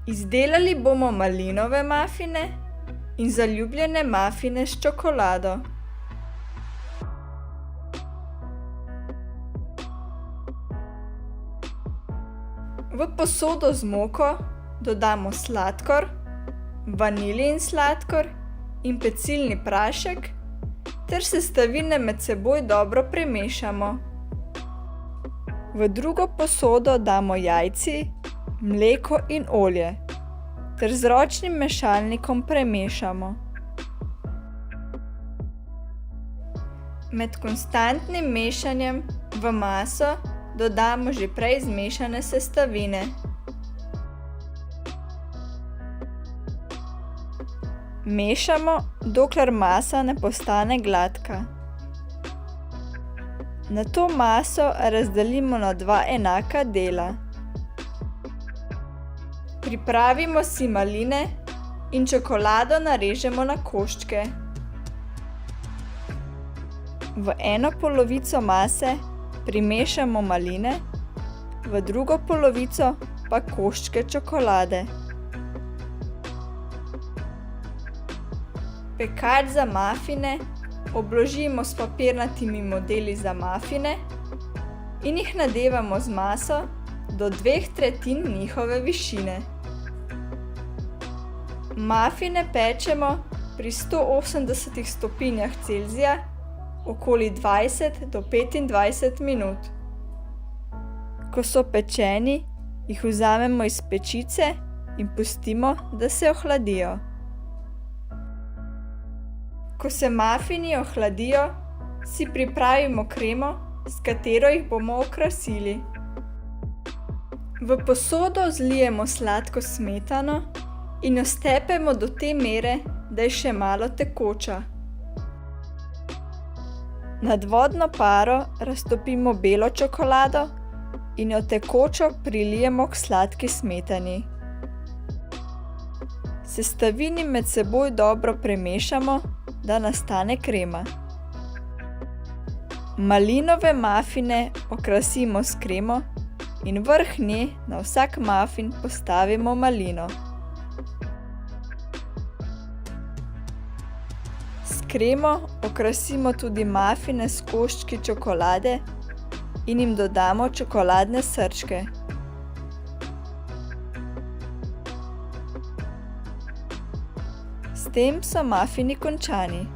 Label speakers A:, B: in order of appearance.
A: Izdelali bomo malinove mafine in zaljubljene mafine s čokolado. V posodo z moko dodamo sladkor, vaniljin sladkor in pecilni prašek ter sestavine med seboj dobro premešamo. V drugo posodo damo jajci, mleko in olje ter z ročnim mešalnikom premešamo. Med konstantnim mešanjem v maso dodamo že prej zmešane sestavine. Mešamo, dokler masa ne postane gladka. Nato maso razdelimo na 2 enaka dela. Pripravimo si maline in čokolado narežemo na koščke. V eno polovico mase primešamo maline, v drugo polovico pa koščke čokolade. Pekač za mafine obložimo s papirnatimi modeli za mafine in jih nadevamo z maso do 2/3 njihove višine. Mafine pečemo pri 180 stopinjah Celzija okoli 20 do 25 minut. Ko so pečeni, jih vzamemo iz pečice in pustimo, da se ohladijo. Ko se mafini ohladijo, si pripravimo kremo, s katero jih bomo okrasili. V posodo zlijemo sladko smetano in jo stepemo do te mere, da je še malo tekoča. Nad vodno paro raztopimo belo čokolado in jo tekočo prilijemo k sladki smetani. Sestavini med seboj dobro premešamo, da nastane krema. Malinove mafine okrasimo s kremo in vrh nje na vsak mafin postavimo malino. S kremo okrasimo tudi mafine s koščki čokolade in jim dodamo čokoladne srčke. S tem so mafini končani.